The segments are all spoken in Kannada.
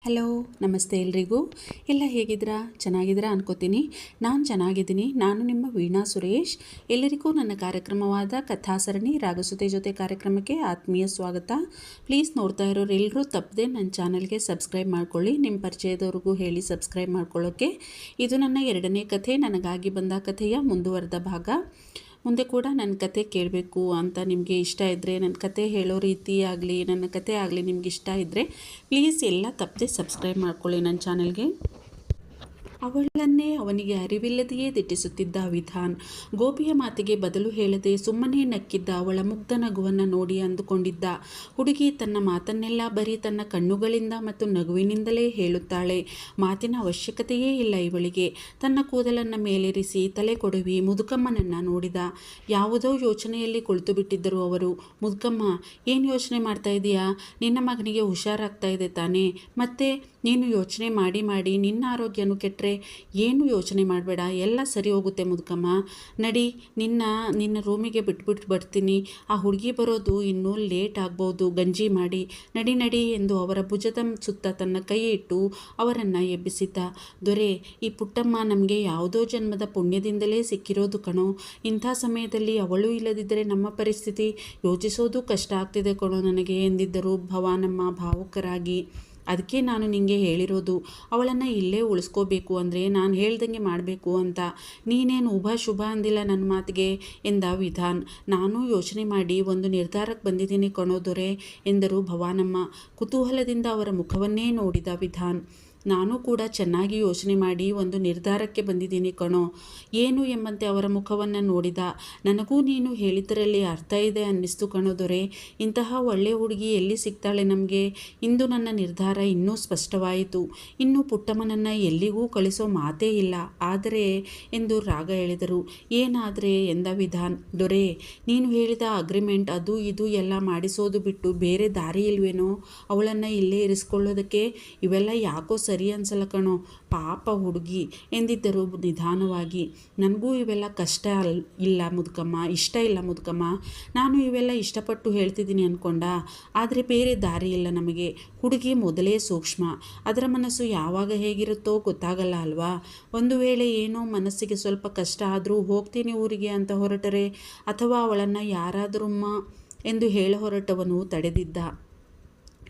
ಹಲೋ, ನಮಸ್ತೆ ಎಲ್ರಿಗೂ. ಎಲ್ಲ ಹೇಗಿದ್ದೀರಾ? ಚೆನ್ನಾಗಿದ್ದೀರಾ ಅನ್ಕೋತೀನಿ. ನಾನು ಚೆನ್ನಾಗಿದ್ದೀನಿ. ನಾನು ನಿಮ್ಮ ವೀಣಾ ಸುರೇಶ್. ಎಲ್ಲರಿಗೂ ನನ್ನ ಕಾರ್ಯಕ್ರಮವಾದ ಕಥಾಸರಣಿ ರಾಗಸುತೆ ಜೊತೆ ಕಾರ್ಯಕ್ರಮಕ್ಕೆ ಆತ್ಮೀಯ ಸ್ವಾಗತ. ಪ್ಲೀಸ್ ನೋಡ್ತಾ ಇರೋರು ಎಲ್ಲರೂ ತಪ್ಪದೆ ನನ್ನ ಚಾನಲ್ಗೆ ಸಬ್ಸ್ಕ್ರೈಬ್ ಮಾಡ್ಕೊಳ್ಳಿ. ನಿಮ್ಮ ಪರಿಚಯದವ್ರಿಗೂ ಹೇಳಿ ಸಬ್ಸ್ಕ್ರೈಬ್ ಮಾಡ್ಕೊಳ್ಳೋಕ್ಕೆ. ಇದು ನನ್ನ 2ನೇ ಕಥೆ, ನನಗಾಗಿ ಬಂದ ಕಥೆಯ ಮುಂದುವರೆದ ಭಾಗ. ಮುಂದೆ ಕೂಡ ನನ್ನ ಕತೆ ಕೇಳಬೇಕು ಅಂತ ನಿಮಗೆ ಇಷ್ಟ ಇದ್ದರೆ, ನನ್ನ ಕತೆ ಹೇಳೋ ರೀತಿ ಆಗಲಿ, ನನ್ನ ಕತೆ ಆಗಲಿ ನಿಮ್ಗೆ ಇಷ್ಟ ಇದ್ದರೆ ಪ್ಲೀಸ್ ಎಲ್ಲ ತಪ್ಪದೆ ಸಬ್ಸ್ಕ್ರೈಬ್ ಮಾಡ್ಕೊಳ್ಳಿ ನನ್ನ ಚಾನಲ್ಗೆ. ಅವಳನ್ನೇ ಅವನಿಗೆ ಅರಿವಿಲ್ಲದೆಯೇ ದಿಟ್ಟಿಸುತ್ತಿದ್ದ ವಿಧಾನ್. ಗೋಪಿಯ ಮಾತಿಗೆ ಬದಲು ಹೇಳದೆ ಸುಮ್ಮನೆ ನಕ್ಕಿದ್ದ ಅವಳ ಮುಗ್ಧ ನಗುವನ್ನು ನೋಡಿ ಅಂದುಕೊಂಡಿದ್ದ. ಹುಡುಗಿ ತನ್ನ ಮಾತನ್ನೆಲ್ಲ ಬರೀ ತನ್ನ ಕಣ್ಣುಗಳಿಂದ ಮತ್ತು ನಗುವಿನಿಂದಲೇ ಹೇಳುತ್ತಾಳೆ. ಮಾತಿನ ಅವಶ್ಯಕತೆಯೇ ಇಲ್ಲ ಇವಳಿಗೆ. ತನ್ನ ಕೂದಲನ್ನು ಮೇಲೇರಿಸಿ ತಲೆ ಕೊಡವಿ ಮುದುಕಮ್ಮನನ್ನು ನೋಡಿದ. ಯಾವುದೋ ಯೋಚನೆಯಲ್ಲಿ ಕುಳಿತು ಬಿಟ್ಟಿದ್ದರು ಅವರು. ಮುದುಕಮ್ಮ, ಏನು ಯೋಚನೆ ಮಾಡ್ತಾ ಇದೀಯಾ? ನಿನ್ನ ಮಗನಿಗೆ ಹುಷಾರಾಗ್ತಾ ಇದೆ ತಾನೇ? ಮತ್ತೆ ನೀನು ಯೋಚನೆ ಮಾಡಿ ಮಾಡಿ ನಿನ್ನ ಆರೋಗ್ಯನೂ ಕೆಟ್ಟರೆ ಏನು ಯೋಚನೆ ಮಾಡಬೇಡ, ಎಲ್ಲ ಸರಿ ಹೋಗುತ್ತೆ ಮುದುಕಮ್ಮ. ನಡಿ, ನಿನ್ನ ರೂಮಿಗೆ ಬಿಟ್ಬಿಟ್ಟು ಬರ್ತೀನಿ. ಆ ಹುಡುಗಿ ಬರೋದು ಇನ್ನೂ ಲೇಟ್ ಆಗ್ಬೋದು. ಗಂಜಿ ಮಾಡಿ ನಡಿ ನಡಿ ಎಂದು ಅವರ ಭುಜದ ಸುತ್ತ ತನ್ನ ಕೈ ಇಟ್ಟು ಅವರನ್ನು ಎಬ್ಬಿಸಿದ್ದ. ದೊರೆ, ಈ ಪುಟ್ಟಮ್ಮ ನಮಗೆ ಯಾವುದೋ ಜನ್ಮದ ಪುಣ್ಯದಿಂದಲೇ ಸಿಕ್ಕಿರೋದು ಕಣೋ. ಇಂಥ ಸಮಯದಲ್ಲಿ ಅವಳು ಇಲ್ಲದಿದ್ದರೆ ನಮ್ಮ ಪರಿಸ್ಥಿತಿ ಯೋಚಿಸೋದು ಕಷ್ಟ ಆಗ್ತಿದೆ ಕಣೋ ನನಗೆ ಎಂದಿದ್ದರು ಭವಾನಮ್ಮ ಭಾವುಕರಾಗಿ. ಅದಕ್ಕೆ ನಾನು ನಿನಗೆ ಹೇಳಿರೋದು, ಅವಳನ್ನು ಇಲ್ಲೇ ಉಳಿಸ್ಕೋಬೇಕು ಅಂದರೆ ನಾನು ಹೇಳ್ದಂಗೆ ಮಾಡಬೇಕು ಅಂತ. ನೀನೇನು ಶುಭ ಅಂದಿಲ್ಲ ನನ್ನ ಮಾತಿಗೆ ಎಂದ ವಿಧಾನ್. ನಾನು ಯೋಚನೆ ಮಾಡಿ ಒಂದು ನಿರ್ಧಾರಕ್ಕೆ ಬಂದಿದ್ದೀನಿ ಕಣೋ ದೊರೆ ಎಂದರು ಭವಾನಮ್ಮ. ಕುತೂಹಲದಿಂದ ಅವರ ಮುಖವನ್ನೇ ನೋಡಿದ ವಿಧಾನ್. ನಾನು ಕೂಡ ಚೆನ್ನಾಗಿ ಯೋಚನೆ ಮಾಡಿ ಒಂದು ನಿರ್ಧಾರಕ್ಕೆ ಬಂದಿದ್ದೀನಿ ಕಣೋ. ಏನು ಎಂಬಂತೆ ಅವರ ಮುಖವನ್ನು ನೋಡಿದ. ನನಗೂ ನೀನು ಹೇಳಿದ್ದರಲ್ಲಿ ಅರ್ಥ ಇದೆ ಅನ್ನಿಸ್ತು ಕಣೋ ದೊರೆ. ಇಂತಹ ಒಳ್ಳೆ ಹುಡುಗಿ ಎಲ್ಲಿ ಸಿಗ್ತಾಳೆ ನಮಗೆ? ಇಂದು ನನ್ನ ನಿರ್ಧಾರ ಇನ್ನೂ ಸ್ಪಷ್ಟವಾಯಿತು. ಇನ್ನು ಪುಟ್ಟಮ್ಮನನ್ನು ಎಲ್ಲಿಗೂ ಕಳಿಸೋ ಮಾತೇ ಇಲ್ಲ. ಆದರೆ ಎಂದು ರಾಗ ಹೇಳಿದರು. ಏನಾದರೆ ಎಂದ ವಿಧಾನ್. ದೊರೆ, ನೀನು ಹೇಳಿದ ಅಗ್ರಿಮೆಂಟ್ ಅದು ಇದು ಎಲ್ಲ ಮಾಡಿಸೋದು ಬಿಟ್ಟು ಬೇರೆ ದಾರಿ ಇಲ್ವೇನೋ ಅವಳನ್ನು ಇಲ್ಲೇ ಇರಿಸ್ಕೊಳ್ಳೋದಕ್ಕೆ? ಇವೆಲ್ಲ ಯಾಕೋ ಸರಿ ಅನ್ಸಲ್ಲ ಕಣೋ, ಪಾಪ ಹುಡುಗಿ ಎಂದಿದ್ದರು ನಿಧಾನವಾಗಿ. ನನಗೂ ಇವೆಲ್ಲ ಇಷ್ಟ ಇಲ್ಲ ಮುದುಕಮ್ಮ. ನಾನು ಇವೆಲ್ಲ ಇಷ್ಟಪಟ್ಟು ಹೇಳ್ತಿದ್ದೀನಿ ಅಂದ್ಕೊಂಡ, ಆದರೆ ಬೇರೆ ದಾರಿ ಇಲ್ಲ ನಮಗೆ. ಹುಡುಗಿ ಮೊದಲೇ ಸೂಕ್ಷ್ಮ, ಅದರ ಮನಸ್ಸು ಯಾವಾಗ ಹೇಗಿರುತ್ತೋ ಗೊತ್ತಾಗಲ್ಲ ಅಲ್ವಾ? ಒಂದು ವೇಳೆ ಏನೋ ಮನಸ್ಸಿಗೆ ಸ್ವಲ್ಪ ಕಷ್ಟ ಆದರೂ ಹೋಗ್ತೀನಿ ಊರಿಗೆ ಅಂತ ಹೊರಟರೆ, ಅಥವಾ ಅವಳನ್ನು ಯಾರಾದರಮ್ಮ ಎಂದು ಹೇಳ ಹೊರಟವನು ತಡೆದಿದ್ದ.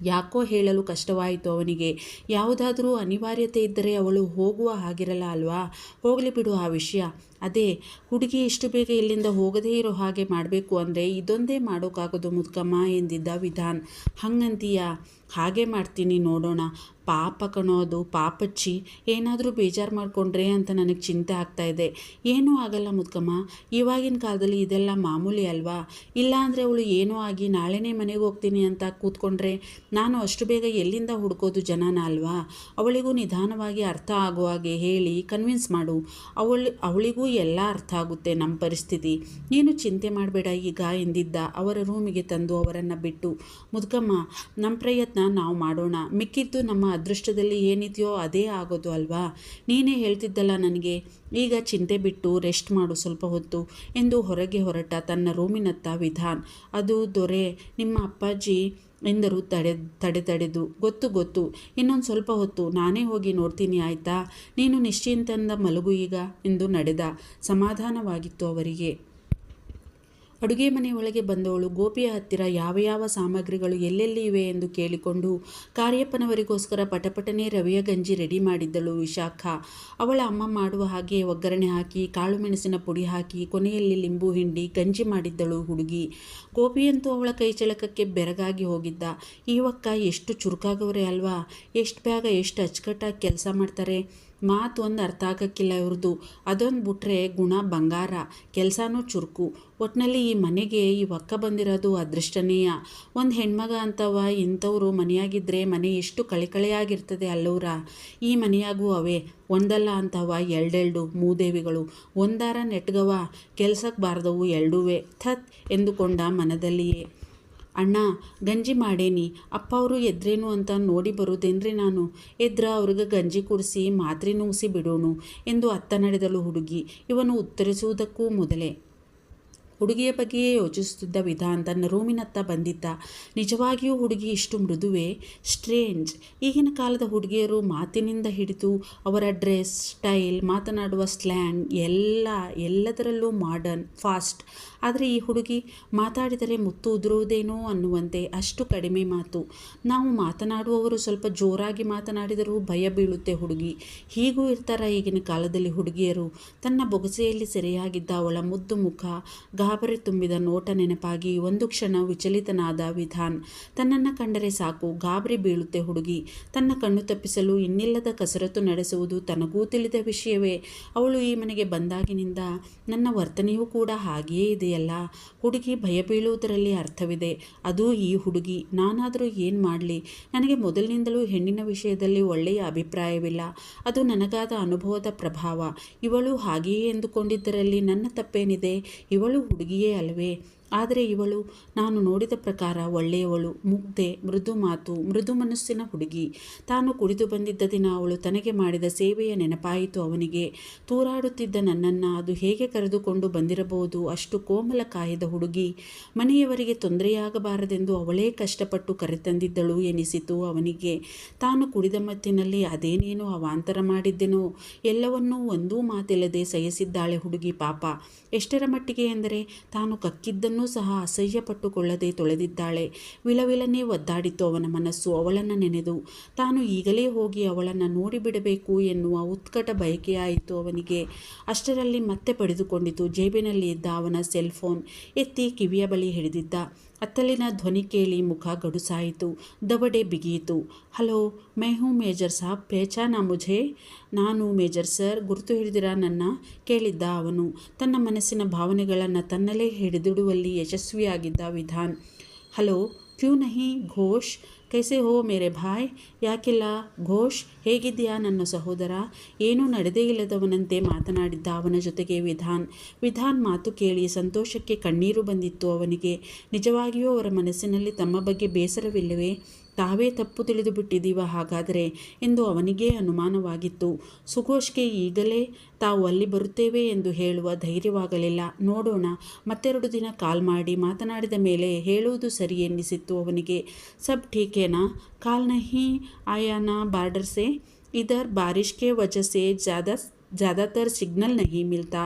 ಯಾಕೋ ಹೇಳಲು ಕಷ್ಟವಾಯಿತು ಅವನಿಗೆ. ಯಾವುದಾದರೂ ಅನಿವಾರ್ಯತೆ ಇದ್ದರೆ ಅವಳು ಹೋಗುವ ಹಾಗಿರಲ್ಲ ಅಲ್ವಾ? ಹೋಗಲಿ ಬಿಡು ಆ ವಿಷಯ. ಅದೇ ಹುಡುಗಿ ಇಷ್ಟು ಬೇಗ ಇಲ್ಲಿಂದ ಹೋಗದೇ ಇರೋ ಹಾಗೆ ಮಾಡಬೇಕು ಅಂದರೆ ಇದೊಂದೇ ಮಾಡೋಕ್ಕಾಗೋದು ಮುದುಕಮ್ಮ ಎಂದಿದ್ದ ವಿಧಾನ್. ಹಂಗಂತೀಯ? ಹಾಗೆ ಮಾಡ್ತೀನಿ, ನೋಡೋಣ. ಪಾಪ ಕಣೋ ಅದು, ಪಾಪಚ್ಚಿ. ಏನಾದರೂ ಬೇಜಾರು ಮಾಡಿಕೊಂಡ್ರೆ ಅಂತ ನನಗೆ ಚಿಂತೆ ಆಗ್ತಾಯಿದೆ. ಏನೂ ಆಗಲ್ಲ ಮುದುಕಮ್ಮ, ಇವಾಗಿನ ಕಾಲದಲ್ಲಿ ಇದೆಲ್ಲ ಮಾಮೂಲಿ ಅಲ್ವಾ? ಇಲ್ಲಾಂದರೆ ಅವಳು ಏನೋ ಆಗಿ ನಾಳೆನೇ ಮನೆಗೆ ಹೋಗ್ತೀನಿ ಅಂತ ಕೂತ್ಕೊಂಡ್ರೆ ನಾನು ಅಷ್ಟು ಬೇಗ ಎಲ್ಲಿಂದ ಹುಡ್ಕೋದು ಜನನ ಅಲ್ವಾ? ಅವಳಿಗೂ ನಿಧಾನವಾಗಿ ಅರ್ಥ ಆಗೋ ಹಾಗೆ ಹೇಳಿ ಕನ್ವಿನ್ಸ್ ಮಾಡು. ಅವಳಿಗೂ ಎಲ್ಲ ಅರ್ಥ ಆಗುತ್ತೆ ನಮ್ಮ ಪರಿಸ್ಥಿತಿ. ನೀನು ಚಿಂತೆ ಮಾಡಬೇಡ ಈಗ ಎಂದಿದ್ದ. ಅವರ ರೂಮಿಗೆ ತಂದು ಅವರನ್ನು ಬಿಟ್ಟು. ಮುದುಕಮ್ಮ, ನಮ್ಮ ಪ್ರಯತ್ನ ನಾವು ಮಾಡೋಣ. ಮಿಕ್ಕಿದ್ದು ನಮ್ಮ ಅದೃಷ್ಟದಲ್ಲಿ ಏನಿದೆಯೋ ಅದೇ ಆಗೋದು ಅಲ್ವಾ? ನೀನೇ ಹೇಳ್ತಿದ್ದಲ್ಲ ನನಗೆ. ಈಗ ಚಿಂತೆ ಬಿಟ್ಟು ರೆಸ್ಟ್ ಮಾಡು ಸ್ವಲ್ಪ ಹೊತ್ತು ಎಂದು ಹೊರಗೆ ಹೊರಟ ತನ್ನ ರೂಮಿನತ್ತ ವಿಧಾನ್. ಅದು ದೊರೆ, ನಿಮ್ಮ ಅಪ್ಪಾಜಿ ಎಂದರು ತಡೆದು. ಗೊತ್ತು, ಇನ್ನೊಂದು ಸ್ವಲ್ಪ ಹೊತ್ತು ನಾನೇ ಹೋಗಿ ನೋಡ್ತೀನಿ ಆಯಿತಾ? ನೀನು ನಿಶ್ಚಿಂತೆಯಿಂದ ಮಲಗು ಈಗ ಎಂದು ನಡೆದ. ಸಮಾಧಾನವಾಗಿತ್ತು ಅವರಿಗೆ. ಅಡುಗೆ ಮನೆಯೊಳಗೆ ಬಂದವಳು ಗೋಪಿಯ ಹತ್ತಿರ ಯಾವ ಸಾಮಗ್ರಿಗಳು ಎಲ್ಲೆಲ್ಲಿ ಇವೆ ಎಂದು ಕೇಳಿಕೊಂಡು ಕಾರ್ಯಪ್ಪನವರಿಗೋಸ್ಕರ ಪಟಪಟನೆ ರವೆಯ ಗಂಜಿ ರೆಡಿ ಮಾಡಿದ್ದಳು ವಿಶಾಖ. ಅವಳ ಅಮ್ಮ ಮಾಡುವ ಹಾಗೆ ಒಗ್ಗರಣೆ ಹಾಕಿ ಕಾಳು ಮೆಣಸಿನ ಪುಡಿ ಹಾಕಿ ಕೊನೆಯಲ್ಲಿ ಲಿಂಬು ಹಿಂಡಿ ಗಂಜಿ ಮಾಡಿದ್ದಳು ಹುಡುಗಿ. ಗೋಪಿಯಂತೂ ಅವಳ ಕೈ ಚಳಕಕ್ಕೆ ಬೆರಗಾಗಿ ಹೋಗಿದ್ದ. ಇವಕ್ಕ ಎಷ್ಟು ಚುರುಕಾಗವ್ರೆ ಅಲ್ವಾ? ಎಷ್ಟು ಬೇಗ ಎಷ್ಟು ಅಚ್ಚುಕಟ್ಟಾಗಿ ಕೆಲಸ ಮಾಡ್ತಾರೆ. ಮಾತು ಒಂದು ಅರ್ಥ ಆಗಕ್ಕಿಲ್ಲ ಇವ್ರದ್ದು. ಅದೊಂದು ಬಿಟ್ರೆ ಗುಣ ಬಂಗಾರ, ಕೆಲಸನೂ ಚುರುಕು. ಒಟ್ಟಿನಲ್ಲಿ ಈ ಮನೆಗೆ ಈ ಒಕ್ಕ ಬಂದಿರೋದು ಅದೃಷ್ಟನೇಯ. ಒಂದು ಹೆಣ್ಮಗ ಅಂತವ ಇಂಥವ್ರು ಮನೆಯಾಗಿದ್ದರೆ ಮನೆ ಎಷ್ಟು ಕಳೆಕಳೆಯಾಗಿರ್ತದೆ ಅಲ್ಲವ್ರ. ಈ ಮನೆಯಾಗೂ ಅವೇ ಒಂದಲ್ಲ ಅಂತವ ಎರಡೆರಡು ಮೂದೇವಿಗಳು. ಒಂದಾರ ನೆಟ್ಗವ ಕೆಲ್ಸಕ್ಕೆ ಬಾರ್ದವು ಎರಡೂವೆ. ಥತ್ ಎಂದುಕೊಂಡ ಮನದಲ್ಲಿಯೇ. ಅಣ್ಣ, ಗಂಜಿ ಮಾಡೇನಿ. ಅಪ್ಪ ಅವರು ಎದ್ರೇನು ಅಂತ ನೋಡಿ ಬರೋದೇನ್ರಿ ನಾನು? ಎದ್ರ ಅವ್ರಿಗೆ ಗಂಜಿ ಕುಡಿಸಿ ಮಾತ್ರೆ ನುಂಗಿಸಿ ಬಿಡೋಣ ಎಂದು ಅತ್ತ ನಡೆದಳು ಹುಡುಗಿ. ಇವನು ಉತ್ತರಿಸುವುದಕ್ಕೂ ಮೊದಲೇ ಹುಡುಗಿಯ ಬಗ್ಗೆಯೇ ಯೋಚಿಸುತ್ತಿದ್ದ ವಿಧಾನ್ ತನ್ನ ರೂಮಿನತ್ತ ಬಂದಿದ್ದ. ನಿಜವಾಗಿಯೂ ಹುಡುಗಿ ಇಷ್ಟು ಮೃದುವೆ? ಸ್ಟ್ರೇಂಜ್. ಈಗಿನ ಕಾಲದ ಹುಡುಗಿಯರು ಮಾತಿನಿಂದ ಹಿಡಿದು ಅವರ ಡ್ರೆಸ್, ಸ್ಟೈಲ್, ಮಾತನಾಡುವ ಸ್ಲ್ಯಾಂಗ್ ಎಲ್ಲದರಲ್ಲೂ ಮಾಡರ್ನ್, ಫಾಸ್ಟ್. ಆದರೆ ಈ ಹುಡುಗಿ ಮಾತಾಡಿದರೆ ಮುತ್ತು ಉದುರುವುದೇನೋ ಅನ್ನುವಂತೆ ಅಷ್ಟು ಕಡಿಮೆ ಮಾತು. ನಾವು ಮಾತನಾಡುವವರು ಸ್ವಲ್ಪ ಜೋರಾಗಿ ಮಾತನಾಡಿದರೂ ಭಯ ಬೀಳುತ್ತೆ ಹುಡುಗಿ. ಹೀಗೂ ಇರ್ತಾರ ಈಗಿನ ಕಾಲದಲ್ಲಿ ಹುಡುಗಿಯರು? ತನ್ನ ಬೊಗಸೆಯಲ್ಲಿ ಸೆರೆಯಾಗಿದ್ದ ಅವಳ ಮುದ್ದು ಮುಖ, ಗಾಬರಿ ತುಂಬಿದ ನೋಟ ನೆನಪಾಗಿ ಒಂದು ಕ್ಷಣ ವಿಚಲಿತನಾದ ವಿಧಾನ್. ತನ್ನನ್ನು ಕಂಡರೆ ಸಾಕು ಗಾಬರಿ ಬೀಳುತ್ತೆ ಹುಡುಗಿ. ತನ್ನ ಕಣ್ಣು ತಪ್ಪಿಸಲು ಇನ್ನಿಲ್ಲದ ಕಸರತ್ತು ನಡೆಸುವುದು ತನಗೂ ತಿಳಿದ ವಿಷಯವೇ. ಅವಳು ಈ ಮನೆಗೆ ಬಂದಾಗಿನಿಂದ ನನ್ನ ವರ್ತನೆಯೂ ಕೂಡ ಹಾಗೆಯೇ ಇದೆಯಲ್ಲ. ಹುಡುಗಿ ಭಯ ಬೀಳುವುದರಲ್ಲಿ ಅರ್ಥವಿದೆ. ಅದೂ ಈ ಹುಡುಗಿ. ನಾನಾದರೂ ಏನು ಮಾಡಲಿ? ನನಗೆ ಮೊದಲಿನಿಂದಲೂ ಹೆಣ್ಣಿನ ವಿಷಯದಲ್ಲಿ ಒಳ್ಳೆಯ ಅಭಿಪ್ರಾಯವಿಲ್ಲ. ಅದು ನನಗಾದ ಅನುಭವದ ಪ್ರಭಾವ. ಇವಳು ಹಾಗೆಯೇ ಎಂದುಕೊಂಡಿದ್ದರಲ್ಲಿ ನನ್ನ ತಪ್ಪೇನಿದೆ? ಇವಳು ಹುಡುಗಿಯೇ ಅಲ್ಲವೇ? ಆದರೆ ಇವಳು ನಾನು ನೋಡಿದ ಪ್ರಕಾರ ಒಳ್ಳೆಯವಳು, ಮುಗ್ಧೆ, ಮೃದು ಮಾತು, ಮೃದು ಮನಸ್ಸಿನ ಹುಡುಗಿ. ತಾನು ಕುಡಿದು ಬಂದಿದ್ದ ದಿನ ಅವಳು ತನಗೆ ಮಾಡಿದ ಸೇವೆಯ ನೆನಪಾಯಿತು ಅವನಿಗೆ. ತೂರಾಡುತ್ತಿದ್ದ ನನ್ನನ್ನು ಅದು ಹೇಗೆ ಕರೆದುಕೊಂಡು ಬಂದಿರಬಹುದು? ಅಷ್ಟು ಕೋಮಲ ಕಾಯದ ಹುಡುಗಿ. ಮನೆಯವರಿಗೆ ತೊಂದರೆಯಾಗಬಾರದೆಂದು ಅವಳೇ ಕಷ್ಟಪಟ್ಟು ಕರೆತಂದಿದ್ದಳು ಎನಿಸಿತು ಅವನಿಗೆ. ತಾನು ಕುಡಿದ ಮತ್ತಿನಲ್ಲಿ ಅದೇನೇನೋ ಅವಾಂತರ ಮಾಡಿದ್ದೆನೋ ಎಲ್ಲವನ್ನೂ ಒಂದೂ ಮಾತಿಲ್ಲದೆ ಸಹಿಸಿದ್ದಾಳೆ ಹುಡುಗಿ ಪಾಪ. ಎಷ್ಟರ ಮಟ್ಟಿಗೆ ಎಂದರೆ ತಾನು ಕಕ್ಕಿದ್ದನ್ನು ಸಹ ಅಸಹ್ಯ ಪಟ್ಟುಕೊಳ್ಳದೆ ತೊಳೆದಿದ್ದಾಳೆ. ವಿಲವಿಲನೆ ಒದ್ದಾಡಿತು ಅವನ ಮನಸ್ಸು ಅವಳನ್ನು ನೆನೆದು. ತಾನು ಈಗಲೇ ಹೋಗಿ ಅವಳನ್ನು ನೋಡಿಬಿಡಬೇಕು ಎನ್ನುವ ಉತ್ಕಟ ಬಯಕೆಯಾಯಿತು ಅವನಿಗೆ. ಅಷ್ಟರಲ್ಲಿ ಮತ್ತೆ ಪಡೆದುಕೊಂಡಿತು. ಜೇಬಿನಲ್ಲಿ ಇದ್ದ ಅವನ ಸೆಲ್ಫೋನ್ ಎತ್ತಿ ಕಿವಿಯ ಬಳಿ ಹಿಡಿದಿದ್ದ. ಅತ್ತಲಿನ ಧ್ವನಿ ಕೇಳಿ ಮುಖ ಗಡುಸಾಯಿತು, ದವಡೆ ಬಿಗಿಯಿತು. ಹಲೋ, ಮೈ ಹೂ ಮೇಜರ್ ಸಾಬ್, ಪೇಚಾನಾ ಮುझे? ನಾನು ಮೇಜರ್ ಸರ್, ಗುರುತು ಹಿಡಿದಿರಾ ನನ್ನ? ಕೇಳಿದ್ದ ಅವನು. ತನ್ನ ಮನಸ್ಸಿನ ಭಾವನೆಗಳನ್ನು ತನ್ನಲ್ಲೇ ಹಿಡಿದಿಡುವಲ್ಲಿ ಯಶಸ್ವಿಯಾಗಿದ್ದ ವಿಧಾನ್. ಹಲೋ, ಕ್ಯೂ ನಹಿ ಘೋಷ್? ಕೈಸೆ ಹೋ ಮೇರೆ ಭಾಯ್? ಯಾಕಿಲ್ಲ ಘೋಷ್, ಹೇಗಿದ್ದೀಯಾ ನನ್ನ ಸಹೋದರ? ಏನೂ ನಡೆದೇ ಇಲ್ಲದವನಂತೆ ಮಾತನಾಡಿದ್ದ ಅವನ ಜೊತೆಗೆ ವಿಧಾನ್ ಮಾತು ಕೇಳಿ ಸಂತೋಷಕ್ಕೆ ಕಣ್ಣೀರು ಬಂದಿತ್ತು ಅವನಿಗೆ. ನಿಜವಾಗಿಯೂ ಅವರ ಮನಸ್ಸಿನಲ್ಲಿ ತಮ್ಮ ಬಗ್ಗೆ ಬೇಸರವಿಲ್ಲವೇ? ತಾವೇ ತಪ್ಪು ತಿಳಿದು ಬಿಟ್ಟಿದ್ದೀವ ಹಾಗಾದರೆ ಎಂದು ಅವನಿಗೇ ಅನುಮಾನವಾಗಿತ್ತು. ಸುಘೋಷ್ಗೆ ಈಗಲೇ ತಾವು ಅಲ್ಲಿ ಬರುತ್ತೇವೆ ಎಂದು ಹೇಳುವ ಧೈರ್ಯವಾಗಲಿಲ್ಲ. ನೋಡೋಣ, ಮತ್ತೆರಡು ದಿನ ಕಾಲ್ ಮಾಡಿ ಮಾತನಾಡಿದ ಮೇಲೆ ಹೇಳುವುದು ಸರಿ ಎನ್ನಿಸಿತ್ತು ಅವನಿಗೆ. ಸಬ್ ಠೀಕೇನಾ? ಕಾಲ್ ನಹಿ ಆಯಾನಾ ಬಾರ್ಡರ್ ಸೆ? ಇದರ್ ಬಾರಿಶ್ ಕೆ ವಜಹ ಸೆ ಜ್ಯಾದಾತರ್ ಸಿಗ್ನಲ್ ನಹಿ ಮಿಲ್ತಾ,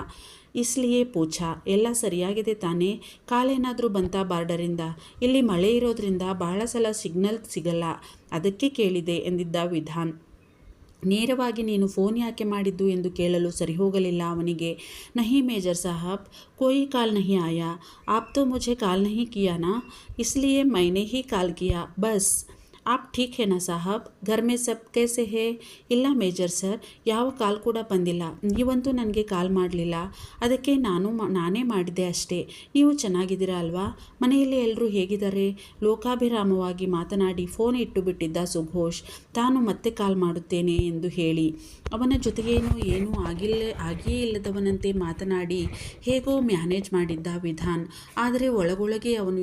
ಇಸ್ಲಿಯೇ ಪೂಛಾ. ಎಲ್ಲ ಸರಿಯಾಗಿದೆ ತಾನೇ? ಕಾಲೇನಾದರೂ ಬಂತಾ ಬಾರ್ಡರಿಂದ? ಇಲ್ಲಿ ಮಳೆ ಇರೋದ್ರಿಂದ ಬಹಳ ಸಲ ಸಿಗ್ನಲ್ ಸಿಗಲ್ಲ, ಅದಕ್ಕೆ ಕೇಳಿದೆ ಎಂದಿದ್ದ ವಿಧಾನ್. ನೇರವಾಗಿ ನೀನು ಫೋನ್ ಯಾಕೆ ಮಾಡಿದ್ದು ಎಂದು ಕೇಳಲು ಸರಿಹೋಗಲಿಲ್ಲ ಅವನಿಗೆ. ನಹಿ ಮೇಜರ್ ಸಾಹಬ್, ಕೋಯಿ ಕಾಲ್ ನಹಿ ಆಯಾ. ಆಪ್ ತೋ ಮುझे ಕಾಲ್ ನಹಿ ಕಿಯಾ ನಾ, ಇಸ್ಲಿಯೇ ಮೈನೆ ಹಿ ಕಾಲ್ ಕಿಯಾ ಬಸ್. ಆಪ್ ಠೀಕ್ ಹೇ ನಾ ಸಾಹಬ್? ಘರ್ ಮೇ ಸಬ್ ಕೈಸೆ ಹೇ? ಇಲ್ಲ ಮೇಜರ್ ಸರ್, ಯಾವ ಕಾಲ್ ಕೂಡ ಬಂದಿಲ್ಲ. ನೀವಂತೂ ನನಗೆ ಕಾಲ್ ಮಾಡಲಿಲ್ಲ, ಅದಕ್ಕೆ ನಾನೇ ಮಾಡಿದೆ ಅಷ್ಟೇ. ನೀವು ಚೆನ್ನಾಗಿದ್ದೀರಾ ಅಲ್ವಾ? ಮನೆಯಲ್ಲಿ ಎಲ್ಲರೂ ಹೇಗಿದ್ದಾರೆ? ಲೋಕಾಭಿರಾಮವಾಗಿ ಮಾತನಾಡಿ ಫೋನ್ ಇಟ್ಟು ಬಿಟ್ಟಿದ್ದ ಸುಘೋಷ್. ತಾನು ಮತ್ತೆ ಕಾಲ್ ಮಾಡುತ್ತೇನೆ ಎಂದು ಹೇಳಿ ಅವನ ಜೊತೆಗೇನೋ ಏನೂ ಆಗಿಯೇ ಇಲ್ಲದವನಂತೆ ಮಾತನಾಡಿ ಹೇಗೋ ಮ್ಯಾನೇಜ್ ಮಾಡಿದ್ದ ವಿಧಾನ್. ಆದರೆ ಒಳಗೊಳಗೆ ಅವನು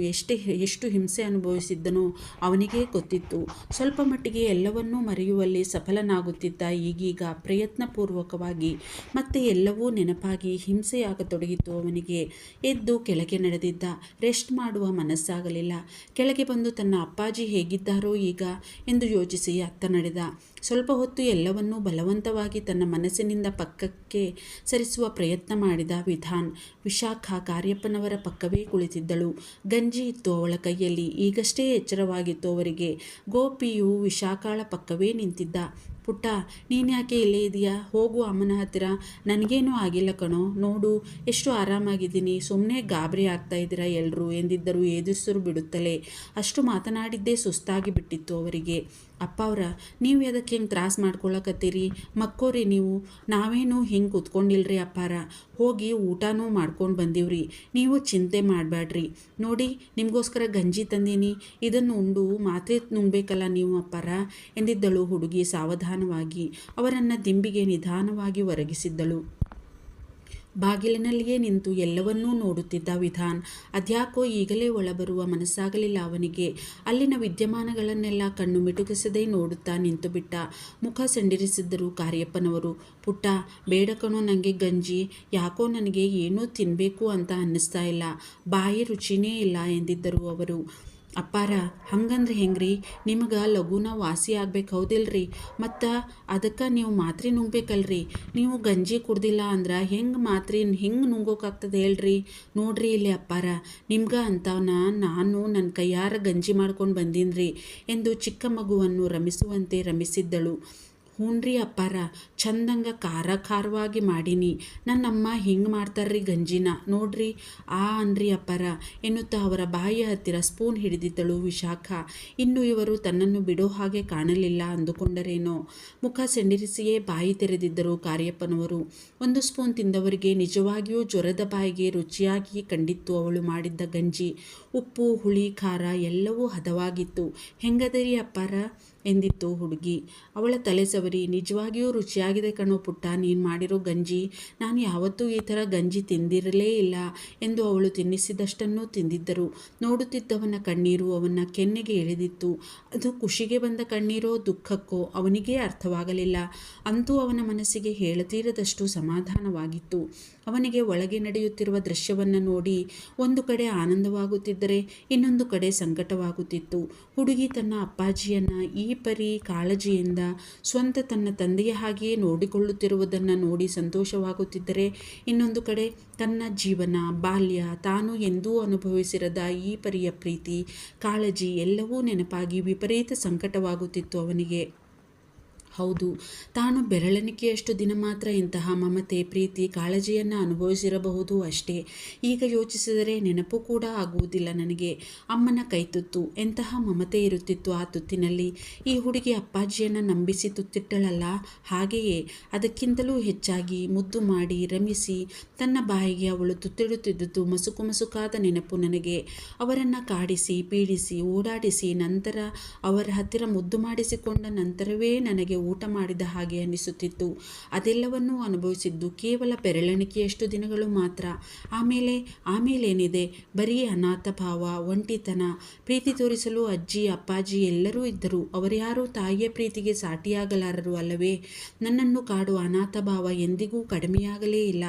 ಎಷ್ಟು ಹಿಂಸೆ ಅನುಭವಿಸಿದ್ದನೋ ಅವನಿಗೇ ಗೊತ್ತಿತ್ತು. ಸ್ವಲ್ಪ ಮಟ್ಟಿಗೆ ಎಲ್ಲವನ್ನೂ ಮರೆಯುವಲ್ಲಿ ಸಫಲನಾಗುತ್ತಿದ್ದ ಈಗೀಗ ಪ್ರಯತ್ನಪೂರ್ವಕವಾಗಿ ಮತ್ತೆ ಎಲ್ಲವೂ ನೆನಪಾಗಿ ಹಿಂಸೆಯಾಗತೊಡಗಿತು ಅವನಿಗೆ. ಎದ್ದು ಕೆಳಗೆ ನಡೆದಿದ್ದ. ರೆಸ್ಟ್ ಮಾಡುವ ಮನಸ್ಸಾಗಲಿಲ್ಲ. ಕೆಳಗೆ ಬಂದು ತನ್ನ ಅಪ್ಪಾಜಿ ಹೇಗಿದ್ದಾರೋ ಈಗ ಎಂದು ಯೋಚಿಸಿ ಅತ್ತ ನಡೆದ. ಸ್ವಲ್ಪ ಹೊತ್ತು ಎಲ್ಲವನ್ನೂ ಬಲವಂತವಾಗಿ ತನ್ನ ಮನಸ್ಸಿನಿಂದ ಪಕ್ಕಕ್ಕೆ ಸರಿಸುವ ಪ್ರಯತ್ನ ಮಾಡಿದ ವಿಧಾನ್. ವಿಶಾಖ ಕಾರ್ಯಪ್ಪನವರ ಪಕ್ಕವೇ ಕುಳಿತಿದ್ದಳು. ಗಂಜಿ ಇತ್ತು ಅವಳ ಕೈಯಲ್ಲಿ. ಈಗಷ್ಟೇ ಎಚ್ಚರವಾಗಿತ್ತು ಅವರಿಗೆ. ಗೋಪಿಯು ವಿಶಾಖಳ ಪಕ್ಕವೇ ನಿಂತಿದ್ದ. ಪುಟ್ಟ, ನೀನ್ಯಾಕೆ ಇಲ್ಲೇ ಇದೆಯಾ? ಹೋಗು ಅಮ್ಮನ ಹತ್ತಿರ. ನನಗೇನೂ ಆಗಿಲ್ಲ ಕಣೋ, ನೋಡು ಎಷ್ಟು ಆರಾಮಾಗಿದ್ದೀನಿ. ಸುಮ್ಮನೆ ಗಾಬರಿ ಆಗ್ತಾ ಇದ್ದೀರಾ ಎಲ್ಲರೂ ಎಂದಿದ್ದರು ಎದುರಿಸರು ಬಿಡುತ್ತಲೇ. ಅಷ್ಟು ಮಾತನಾಡಿದ್ದೇ ಸುಸ್ತಾಗಿ ಬಿಟ್ಟಿತ್ತು ಅವರಿಗೆ. ಅಪ್ಪವ್ರ, ನೀವು ಎದಕ್ಕೆ ಹಿಂಗೆ ತ್ರಾಸ ಮಾಡ್ಕೊಳಕತ್ತೀರಿ? ಮಕ್ಕೋರಿ ನೀವು. ನಾವೇನು ಹಿಂಗೆ ಕೂತ್ಕೊಂಡಿಲ್ರಿ ಅಪ್ಪಾರ. ಹೋಗಿ ಊಟನೂ ಮಾಡ್ಕೊಂಡು ಬಂದೀವ್ರಿ. ನೀವು ಚಿಂತೆ ಮಾಡಬೇಡ್ರಿ. ನೋಡಿ, ನಿಮಗೋಸ್ಕರ ಗಂಜಿ ತಂದೀನಿ. ಇದನ್ನು ಉಂಡು ಮಾತ್ರೆ ನುಂಗ್ಬೇಕಲ್ಲ ನೀವು ಅಪ್ಪಾರ ಎಂದಿದ್ದಳು ಹುಡುಗಿ ಸಾವಧಾನವಾಗಿ. ಅವರನ್ನು ದಿಂಬಿಗೆ ನಿಧಾನವಾಗಿ ಒರಗಿಸಿದ್ದಳು. ಬಾಗಿಲಿನಲ್ಲಿಯೇ ನಿಂತು ಎಲ್ಲವನ್ನೂ ನೋಡುತ್ತಿದ್ದ ವಿಧಾನ್. ಅದ್ಯಾಕೋ ಈಗಲೇ ಒಳಬರುವ ಮನಸ್ಸಾಗಲಿಲ್ಲ ಅವನಿಗೆ. ಅಲ್ಲಿನ ವಿದ್ಯಮಾನಗಳನ್ನೆಲ್ಲ ಕಣ್ಣು ಮಿಟುಕಿಸದೆ ನೋಡುತ್ತಾ ನಿಂತುಬಿಟ್ಟ. ಮುಖ ಸೆಂಡಿರಿಸಿದ್ದರು ಕಾರ್ಯಪ್ಪನವರು. ಪುಟ್ಟ, ಬೇಡ ಕಣೋ ನನಗೆ ಗಂಜಿ, ಯಾಕೋ ನನಗೆ ಏನೂ ತಿನ್ನಬೇಕು ಅಂತ ಅನ್ನಿಸ್ತಾ ಇಲ್ಲ, ಬಾಯಿ ರುಚಿನೇ ಇಲ್ಲ ಎಂದಿದ್ದರು ಅವರು. ಅಪ್ಪಾರ, ಹಂಗಂದ್ರೆ ಹೆಂಗ್ರಿ? ನಿಮಗೆ ಲಘುನ ವಾಸಿ ಆಗ್ಬೇಕು ಹೌದಿಲ್ರಿ? ಮತ್ತು ಅದಕ್ಕೆ ನೀವು ಮಾತ್ರೆ ನುಂಗ್ಬೇಕಲ್ರಿ? ನೀವು ಗಂಜಿ ಕುಡ್ದಿಲ್ಲ ಅಂದ್ರೆ ಹೆಂಗೆ ಮಾತ್ರೆ ಹೆಂಗೆ ನುಂಗೋಕ್ಕಾಗ್ತದೆ ಹೇಳ್ರಿ? ನೋಡ್ರಿ ಇಲ್ಲಿ ಅಪ್ಪಾರ, ನಿಮ್ಗೆ ಅಂತವನ್ನ ನಾನು ನನ್ನ ಕೈಯಾರ ಗಂಜಿ ಮಾಡ್ಕೊಂಡು ಬಂದೀನ್ರಿ ಎಂದು ಚಿಕ್ಕ ಮಗುವನ್ನು ರಮಿಸುವಂತೆ ರಮಿಸಿದ್ದಳು. ಹ್ಞೂನ್ರಿ ಅಪ್ಪಾರ, ಚಂದಂಗ ಖಾರವಾಗಿ ಮಾಡೀನಿ. ನನ್ನಮ್ಮ ಹಿಂಗೆ ಮಾಡ್ತಾರ್ರಿ ಗಂಜಿನ ನೋಡ್ರಿ ಅನ್ರಿ ಅಪ್ಪಾರ ಎನ್ನುತ್ತಾ ಅವರ ಬಾಯಿಯ ಹತ್ತಿರ ಸ್ಪೂನ್ ಹಿಡಿದಿದ್ದಳು ವಿಶಾಖ. ಇನ್ನು ಇವರು ತನ್ನನ್ನು ಬಿಡೋ ಹಾಗೆ ಕಾಣಲಿಲ್ಲ ಅಂದುಕೊಂಡರೇನೋ. ಮುಖ ಸೆಂಡಿರಿಸಿಯೇ ಬಾಯಿ ತೆರೆದಿದ್ದರು ಕಾರ್ಯಪ್ಪನವರು. ಒಂದು ಸ್ಪೂನ್ ತಿಂದವರಿಗೆ ನಿಜವಾಗಿಯೂ ಜ್ವರದ ಬಾಯಿಗೆ ರುಚಿಯಾಗಿ ಕಂಡಿತ್ತು ಅವಳು ಮಾಡಿದ್ದ ಗಂಜಿ. ಉಪ್ಪು, ಹುಳಿ, ಖಾರ ಎಲ್ಲವೂ ಹದವಾಗಿತ್ತು. ಹೆಂಗದರಿ ಅಪ್ಪಾರ ಎಂದಿತ್ತು ಹುಡುಗಿ. ಅವಳ ತಲೆ ಸವರಿ, ನಿಜವಾಗಿಯೂ ರುಚಿಯಾಗಿದೆ ಕಣೋ ಪುಟ್ಟ ನೀನು ಮಾಡಿರೋ ಗಂಜಿ. ನಾನು ಯಾವತ್ತೂ ಈ ಥರ ಗಂಜಿ ತಿಂದಿರಲೇ ಇಲ್ಲ ಎಂದು ಅವಳು ತಿನ್ನಿಸಿದಷ್ಟನ್ನು ತಿಂದಿದ್ದರು. ನೋಡುತ್ತಿದ್ದವನ ಕಣ್ಣೀರು ಅವನ ಕೆನ್ನೆಗೆ ಇಳಿದಿತ್ತು. ಅದು ಖುಷಿಗೆ ಬಂದ ಕಣ್ಣೀರೋ ದುಃಖಕ್ಕೋ ಅವನಿಗೇ ಅರ್ಥವಾಗಲಿಲ್ಲ. ಅಂತೂ ಅವನ ಮನಸ್ಸಿಗೆ ಹೇಳತೀರದಷ್ಟು ಸಮಾಧಾನವಾಗಿತ್ತು. ಅವನಿಗೆ ಒಳಗೆ ನಡೆಯುತ್ತಿರುವ ದೃಶ್ಯವನ್ನು ನೋಡಿ ಒಂದು ಕಡೆ ಆನಂದವಾಗುತ್ತಿದ್ದರೆ ಇನ್ನೊಂದು ಕಡೆ ಸಂಕಟವಾಗುತ್ತಿತ್ತು. ಹುಡುಗಿ ತನ್ನ ಅಪ್ಪಾಜಿಯನ್ನು ಈ ಪರಿ ಕಾಳಜಿಯಿಂದ ಸ್ವಂತ ತನ್ನ ತಂದೆಯ ಹಾಗೆಯೇ ನೋಡಿಕೊಳ್ಳುತ್ತಿರುವುದನ್ನು ನೋಡಿ ಸಂತೋಷವಾಗುತ್ತಿದ್ದರೆ ಇನ್ನೊಂದು ಕಡೆ ತನ್ನ ಜೀವನ, ಬಾಲ್ಯ, ತಾನು ಎಂದೂ ಅನುಭವಿಸಿರದ ಈ ಪರಿಯ ಪ್ರೀತಿ, ಕಾಳಜಿ ಎಲ್ಲವೂ ನೆನಪಾಗಿ ವಿಪರೀತ ಸಂಕಟವಾಗುತ್ತಿತ್ತು ಅವನಿಗೆ. ಹೌದು, ತಾನು ಬೆರಳೆಣಿಕೆಯಷ್ಟು ದಿನ ಮಾತ್ರ ಇಂತಹ ಮಮತೆ, ಪ್ರೀತಿ, ಕಾಳಜಿಯನ್ನು ಅನುಭವಿಸಿರಬಹುದು ಅಷ್ಟೇ. ಈಗ ಯೋಚಿಸಿದರೆ ನೆನಪು ಕೂಡ ಆಗುವುದಿಲ್ಲ ನನಗೆ. ಅಮ್ಮನ ಕೈತುತ್ತು, ಎಂತಹ ಮಮತೆ ಇರುತ್ತಿತ್ತು ಆ ತುತ್ತಿನಲ್ಲಿ. ಈ ಹುಡುಗಿ ಅಪ್ಪಾಜಿಯನ್ನು ನಂಬಿಸಿ ತುತ್ತಿಟ್ಟಳಲ್ಲ, ಹಾಗೆಯೇ ಅದಕ್ಕಿಂತಲೂ ಹೆಚ್ಚಾಗಿ ಮುದ್ದು ಮಾಡಿ ರಮಿಸಿ ತನ್ನ ಬಾಯಿಗೆ ಅವಳು ತುತ್ತಿಡುತ್ತಿದ್ದುದು ಮಸುಕು ಮಸುಕಾದ ನೆನಪು ನನಗೆ. ಅವರನ್ನು ಕಾಡಿಸಿ, ಪೀಡಿಸಿ, ಓಡಾಡಿಸಿ, ನಂತರ ಅವರ ಹತ್ತಿರ ಮುದ್ದು ಮಾಡಿಸಿಕೊಂಡ ನಂತರವೇ ನನಗೆ ಊಟ ಮಾಡಿದ ಹಾಗೆ ಅನಿಸುತ್ತಿತ್ತು. ಅದೆಲ್ಲವನ್ನೂ ಅನುಭವಿಸಿದ್ದು ಕೇವಲ ಬೆರಳೆಣಿಕೆಯಷ್ಟು ದಿನಗಳು ಮಾತ್ರ. ಆಮೇಲೇನಿದೆ? ಬರೀ ಅನಾಥ ಭಾವ, ಒಂಟಿತನ. ಪ್ರೀತಿ ತೋರಿಸಲು ಅಜ್ಜಿ, ಅಪ್ಪಾಜಿ ಎಲ್ಲರೂ ಇದ್ದರು. ಅವರ್ಯಾರೂ ತಾಯಿಯ ಪ್ರೀತಿಗೆ ಸಾಟಿಯಾಗಲಾರರು ಅಲ್ಲವೇ? ನನ್ನನ್ನು ಕಾಡುವ ಅನಾಥ ಭಾವ ಎಂದಿಗೂ ಕಡಿಮೆಯಾಗಲೇ ಇಲ್ಲ.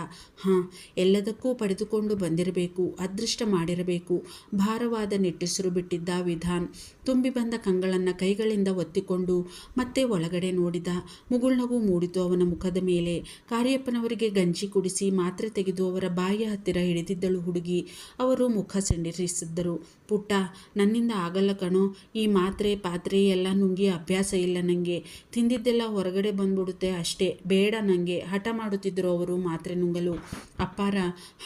ಎಲ್ಲದಕ್ಕೂ ಪಡೆದುಕೊಂಡು ಬಂದಿರಬೇಕು, ಅದೃಷ್ಟ ಮಾಡಿರಬೇಕು. ಭಾರವಾದ ನಿಟ್ಟುಸಿರು ಬಿಟ್ಟಿದ್ದ ವಿಧಾನ್. ತುಂಬಿ ಬಂದ ಕಂಗಳನ್ನು ಕೈಗಳಿಂದ ಒತ್ತಿಕೊಂಡು ಮತ್ತೆ ಒಳಗಡೆ ನೋಡಿದ. ಮುಗುಳ್ನಗು ಮೂಡಿತು ಅವನ ಮುಖದ ಮೇಲೆ. ಕಾರ್ಯಪ್ಪನವರಿಗೆ ಗಂಜಿ ಕುಡಿಸಿ ಮಾತ್ರೆ ತೆಗೆದು ಅವರ ಬಾಯಿಯ ಹತ್ತಿರ ಹಿಡಿದಿದ್ದಳು ಹುಡುಗಿ. ಅವರು ಮುಖ ಸೆಂಡಿರಿಸಿದ್ದರು. ಪುಟ್ಟ, ನನ್ನಿಂದ ಆಗಲ್ಲ ಕಣೋ, ಈ ಮಾತ್ರೆ ಪಾತ್ರೆ ಎಲ್ಲ ನುಂಗಿ ಅಭ್ಯಾಸ ಇಲ್ಲ ನನಗೆ. ತಿಂದಿದ್ದೆಲ್ಲ ಹೊರಗಡೆ ಬಂದ್ಬಿಡುತ್ತೆ ಅಷ್ಟೇ, ಬೇಡ ನನಗೆ ಹಠ ಮಾಡುತ್ತಿದ್ದರು ಅವರು ಮಾತ್ರೆ ನುಂಗಲು. ಅಪ್ಪಾರ,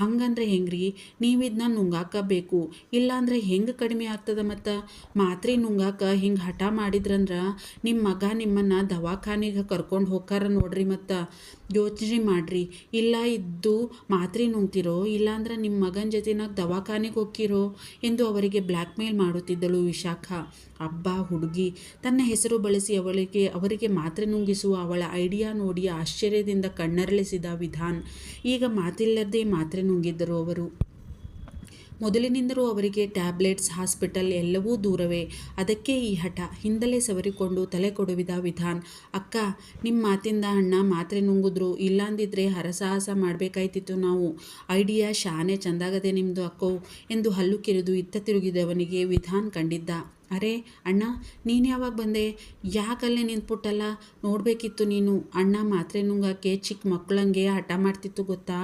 ಹಂಗಂದ್ರೆ ಹೆಂಗ್ರಿ? ನೀವಿದನ್ನ ನುಂಗಾಕಬೇಕು, ಇಲ್ಲಾಂದ್ರೆ ಹೆಂಗೆ ಕಡಿಮೆ ಆಗ್ತದ? ಮತ್ತು ಮಾತ್ರೆ ನುಂಗಾಕ ಹಿಂಗೆ ಹಠ ಮಾಡಿದ್ರಂದ್ರೆ ನಿಮ್ಮ ಮಗ ನಿಮ್ಮನ್ನು ದವಾಖಾನೆಗೆ ಕರ್ಕೊಂಡು ಹೋಗ್ತಾರ ನೋಡ್ರಿ. ಮತ್ತು ಯೋಚನೆ ಮಾಡ್ರಿ, ಇಲ್ಲ ಇದ್ದು ಮಾತ್ರೆ ನುಂಗ್ತಿರೋ, ಇಲ್ಲಾಂದ್ರೆ ನಿಮ್ಮ ಮಗನ ಜೊತೆನಾಗ ದವಾಖಾನೆಗೆ ಹೋಗ್ತಿರೋ ಎಂದು ಅವರಿಗೆ ಬ್ಲ್ಯಾಕ್ ಮೇಲ್ ಮಾಡುತ್ತಿದ್ದಳು ವಿಶಾಖ. ಅಬ್ಬಾ ಹುಡುಗಿ, ತನ್ನ ಹೆಸರು ಬಳಸಿ ಅವರಿಗೆ ಮಾತ್ರೆ ನುಂಗಿಸುವ ಅವಳ ಐಡಿಯಾ ನೋಡಿ ಆಶ್ಚರ್ಯದಿಂದ ಕಣ್ಣರಳಿಸಿದ ವಿಧಾನ್. ಈಗ ಮಾತಿಲ್ಲದೆ ಮಾತ್ರೆ ನುಂಗಿದ್ದರು ಅವರು. ಮೊದಲಿನಿಂದಲೂ ಅವರಿಗೆ ಟ್ಯಾಬ್ಲೆಟ್ಸ್, ಹಾಸ್ಪಿಟಲ್ ಎಲ್ಲವೂ ದೂರವೇ. ಅದಕ್ಕೆ ಈ ಹಠ. ಹಿಂದಲೇ ಸವರಿಕೊಂಡು ತಲೆ ಕೊಡುವಿದ ವಿಧಾನ್. ಅಕ್ಕ, ನಿಮ್ಮ ಮಾತಿಂದ ಅಣ್ಣ ಮಾತ್ರೆ ನುಂಗಿದ್ರು, ಇಲ್ಲಾಂದಿದ್ರೆ ಹರಸಾಹಸ ಮಾಡಬೇಕಾಯ್ತಿತ್ತು ನಾವು. ಐಡಿಯಾ ಶಾನೆ ಚಂದಾಗದೆ ನಿಮ್ಮದು ಅಕ್ಕೋ ಎಂದು ಹಲ್ಲು ಕಿರಿದು ಇತ್ತ ತಿರುಗಿದವನಿಗೆ ವಿಧಾನ್ ಕಂಡಿದ್ದ. ಅರೆ ಅಣ್ಣ, ನೀನು ಯಾವಾಗ ಬಂದೆ? ಯಾಕಲ್ಲೇ ನಿಂತ್ಬಿಟ್ಟಲ್ಲ? ನೋಡಬೇಕಿತ್ತು ನೀನು. ಅಣ್ಣ ಮಾತ್ರೆ ನುಂಗಕ್ಕೆ ಚಿಕ್ಕ ಮಕ್ಕಳಂಗೆ ಹಠ ಮಾಡ್ತಿತ್ತು ಗೊತ್ತಾ?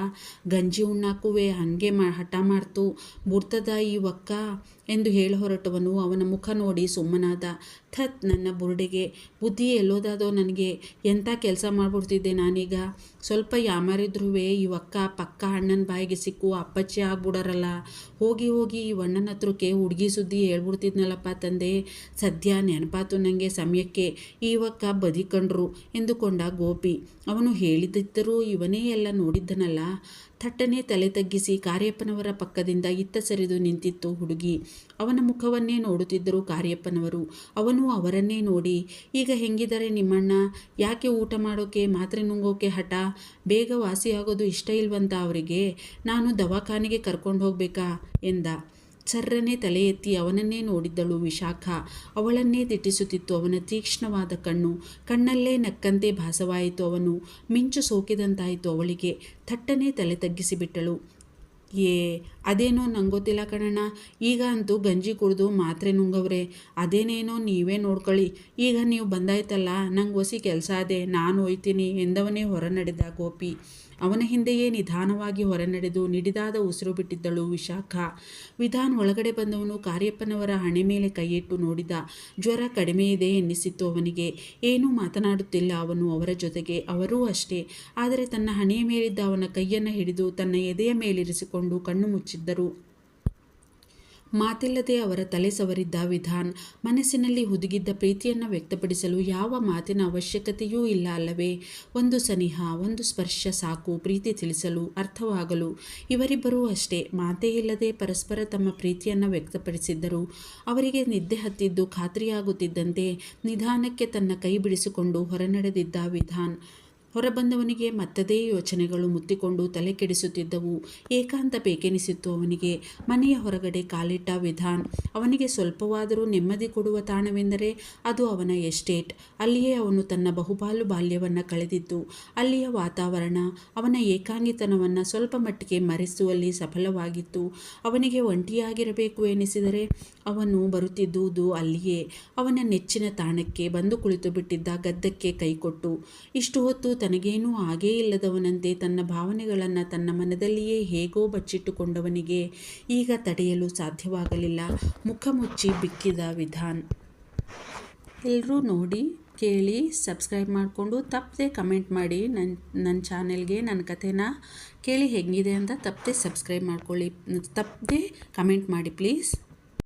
ಗಂಜಿ ಉಣ್ಣಾಕುವೆ ಹಾಗೆ ಹಠ ಮಾಡ್ತು. ಬುರ್ತದ ಈ ಒಕ್ಕ ಎಂದು ಹೇಳ ಹೊರಟವನು ಅವನ ಮುಖ ನೋಡಿ ಸುಮ್ಮನಾದ. ಥತ್, ನನ್ನ ಬುರುಡೆಗೆ ಬುದ್ಧಿ ಎಲ್ಲೋದಾದೋ ನನಗೆ. ಎಂಥ ಕೆಲಸ ಮಾಡಿಬಿಡ್ತಿದ್ದೆ ನಾನೀಗ. ಸ್ವಲ್ಪ ಯಾಮಾರಿದ್ರೂ ಈ ಒಕ್ಕ ಪಕ್ಕ ಅಣ್ಣನ ಬಾಯಿಗೆ ಸಿಕ್ಕು ಅಪ್ಪಚ್ಚಿ ಆಗ್ಬಿಡಾರಲ್ಲ. ಹೋಗಿ ಈ ಅಣ್ಣನ ಹತ್ರಕ್ಕೆ ಹುಡುಗಿ ಸುದ್ದಿ ಹೇಳ್ಬಿಡ್ತಿದ್ನಲ್ಲಪ್ಪ ತಂದೆ. ಸದ್ಯ ನೆನಪಾತು ನನಗೆ ಸಮಯಕ್ಕೆ. ಈ ಒಕ್ಕ ಬದಿಕಂಡ್ರು ಎಂದುಕೊಂಡ ಗೋಪಿ. ಅವನು ಹೇಳಿದ್ದರೂ ಇವನೇ ಎಲ್ಲ ನೋಡಿದ್ದನಲ್ಲ. ಥಟ್ಟನೆ ತಲೆ ತಗ್ಗಿಸಿ ಕಾರ್ಯಪ್ಪನವರ ಪಕ್ಕದಿಂದ ಇತ್ತ ಸರಿದು ನಿಂತಿತ್ತು ಹುಡುಗಿ. ಅವನ ಮುಖವನ್ನೇ ನೋಡುತ್ತಿದ್ದರು ಕಾರ್ಯಪ್ಪನವರು. ಅವನು ಅವನು ಅವರನ್ನೇ ನೋಡಿ, ಈಗ ಹೆಂಗಿದ್ದಾರೆ ನಿಮ್ಮಣ್ಣ? ಯಾಕೆ ಊಟ ಮಾಡೋಕ್ಕೆ ಮಾತ್ರೆ ನುಂಗೋಕೆ ಹಠ? ಬೇಗ ವಾಸಿಯಾಗೋದು ಇಷ್ಟ ಇಲ್ವಂತ ಅವರಿಗೆ? ನಾನು ದವಾಖಾನೆಗೆ ಕರ್ಕೊಂಡು ಹೋಗಬೇಕಾ ಎಂದ. ಚರ್ರನೆ ತಲೆ ಎತ್ತಿ ಅವನನ್ನೇ ನೋಡಿದ್ದಳು ವಿಶಾಖ. ಅವಳನ್ನೇ ದಿಟ್ಟಿಸುತ್ತಿತ್ತು ಅವನ ತೀಕ್ಷ್ಣವಾದ ಕಣ್ಣು. ಕಣ್ಣಲ್ಲೇ ನಕ್ಕಂತೆ ಭಾಸವಾಯಿತು ಅವನು. ಮಿಂಚು ಸೋಕಿದಂತಾಯಿತು ಅವಳಿಗೆ. ಥಟ್ಟನೆ ತಲೆ ತಗ್ಗಿಸಿಬಿಟ್ಟಳು. ಅದೇನೋ ನಂಗೊತ್ತಿಲ್ಲ ಕಣಣ್ಣ. ಈಗ ಅಂತೂ ಗಂಜಿ ಕುಡಿದು ಮಾತ್ರೆ ನುಂಗವ್ರೆ. ಅದೇನೇನೋ ನೀವೇ ನೋಡ್ಕೊಳ್ಳಿ. ಈಗ ನೀವು ಬಂದಾಯ್ತಲ್ಲ, ನಂಗೆ ಒಸಿ ಕೆಲಸ ಅದೇ, ನಾನು ಹೋಯ್ತೀನಿ ಎಂದವನೇ ಹೊರ ನಡೆದ ಗೋಪಿ. ಅವನ ಹಿಂದೆಯೇ ನಿಧಾನವಾಗಿ ಹೊರನಡೆದು ನಿಡಿದಾದ ಉಸಿರು ಬಿಟ್ಟಿದ್ದಳು ವಿಶಾಖ. ವಿಧಾನ್ ಒಳಗಡೆ ಬಂದವನು ಕಾರ್ಯಪ್ಪನವರ ಹಣೆ ಮೇಲೆ ಕೈಯಿಟ್ಟು ನೋಡಿದ. ಜ್ವರ ಕಡಿಮೆ ಇದೆ ಎನ್ನಿಸಿತ್ತು ಅವನಿಗೆ. ಏನೂ ಮಾತನಾಡುತ್ತಿಲ್ಲ ಅವನು ಅವರ ಜೊತೆಗೆ. ಅವರೂ ಅಷ್ಟೇ. ಆದರೆ ತನ್ನ ಹಣೆಯ ಮೇಲಿದ್ದ ಅವನ ಕೈಯನ್ನು ಹಿಡಿದು ತನ್ನ ಎದೆಯ ಮೇಲಿರಿಸಿಕೊಂಡು ಕಣ್ಣು ಮುಚ್ಚಿದ್ದರು. ಮಾತಿಲ್ಲದೆ ಅವರ ತಲೆ ಸವರಿದ್ದ ವಿಧಾನ್. ಮನಸ್ಸಿನಲ್ಲಿ ಹುದುಗಿದ್ದ ಪ್ರೀತಿಯನ್ನು ವ್ಯಕ್ತಪಡಿಸಲು ಯಾವ ಮಾತಿನ ಅವಶ್ಯಕತೆಯೂ ಇಲ್ಲ ಅಲ್ಲವೇ? ಒಂದು ಸನಿಹ, ಒಂದು ಸ್ಪರ್ಶ ಸಾಕು ಪ್ರೀತಿ ತಿಳಿಸಲು, ಅರ್ಥವಾಗಲು. ಇವರಿಬ್ಬರೂ ಅಷ್ಟೇ, ಮಾತೇ ಇಲ್ಲದೆ ಪರಸ್ಪರ ತಮ್ಮ ಪ್ರೀತಿಯನ್ನು ವ್ಯಕ್ತಪಡಿಸಿದ್ದರು. ಅವರಿಗೆ ನಿದ್ದೆ ಹತ್ತಿದ್ದು ಖಾತ್ರಿಯಾಗುತ್ತಿದ್ದಂತೆ ನಿಧಾನಕ್ಕೆ ತನ್ನ ಕೈ ಬಿಡಿಸಿಕೊಂಡು ಹೊರನಡೆದಿದ್ದ ವಿಧಾನ್. ಹೊರಬಂದವನಿಗೆ ಮತ್ತದೇ ಯೋಚನೆಗಳು ಮುತ್ತಿಕೊಂಡು ತಲೆ ಕೆಡಿಸುತ್ತಿದ್ದವು. ಏಕಾಂತ ಬೇಕೆನಿಸಿತ್ತು ಅವನಿಗೆ. ಮನೆಯ ಹೊರಗಡೆ ಕಾಲಿಟ್ಟ ವಿಧಾನ್. ಅವನಿಗೆ ಸ್ವಲ್ಪವಾದರೂ ನೆಮ್ಮದಿ ಕೊಡುವ ತಾಣವೆಂದರೆ ಅದು ಅವನ ಎಸ್ಟೇಟ್. ಅಲ್ಲಿಯೇ ಅವನು ತನ್ನ ಬಹುಪಾಲು ಬಾಲ್ಯವನ್ನು ಕಳೆದಿದ್ದು. ಅಲ್ಲಿಯ ವಾತಾವರಣ ಅವನ ಏಕಾಂಗಿತನವನ್ನು ಸ್ವಲ್ಪ ಮಟ್ಟಿಗೆ ಮರೆಸುವಲ್ಲಿ ಸಫಲವಾಗಿತ್ತು. ಅವನಿಗೆ ಒಂಟಿಯಾಗಿರಬೇಕು ಎನಿಸಿದರೆ ಅವನು ಬರುತ್ತಿದ್ದುದು ಅಲ್ಲಿಯೇ, ಅವನ ನೆಚ್ಚಿನ ತಾಣಕ್ಕೆ, ಬಂದು ಕುಳಿತು ಬಿಟ್ಟಿದ್ದ ಗದ್ದಕ್ಕೆ ಕೈಕೊಟ್ಟು. ಇಷ್ಟು ಹೊತ್ತು ತನಗೇನೂ ಆಗೇ ಇಲ್ಲದವನಂತೆ ತನ್ನ ಭಾವನೆಗಳನ್ನು ತನ್ನ ಮನದಲ್ಲಿಯೇ ಹೇಗೋ ಬಚ್ಚಿಟ್ಟುಕೊಂಡವನಿಗೆ ಈಗ ತಡೆಯಲು ಸಾಧ್ಯವಾಗಲಿಲ್ಲ. ಮುಖ ಮುಚ್ಚಿ ಬಿಕ್ಕಿದ ವಿಧಾನ್. ಎಲ್ಲರೂ ನೋಡಿ, ಕೇಳಿ, ಸಬ್ಸ್ಕ್ರೈಬ್ ಮಾಡಿಕೊಂಡು ತಪ್ಪದೆ ಕಮೆಂಟ್ ಮಾಡಿ. ನನ್ನ ಚಾನೆಲ್ಗೆ ನನ್ನ ಕಥೆನ ಕೇಳಿ ಹೆಂಗಿದೆ ಅಂತ ತಪ್ಪದೆ ಸಬ್ಸ್ಕ್ರೈಬ್ ಮಾಡ್ಕೊಳ್ಳಿ. ತಪ್ಪದೆ ಕಮೆಂಟ್ ಮಾಡಿ ಪ್ಲೀಸ್.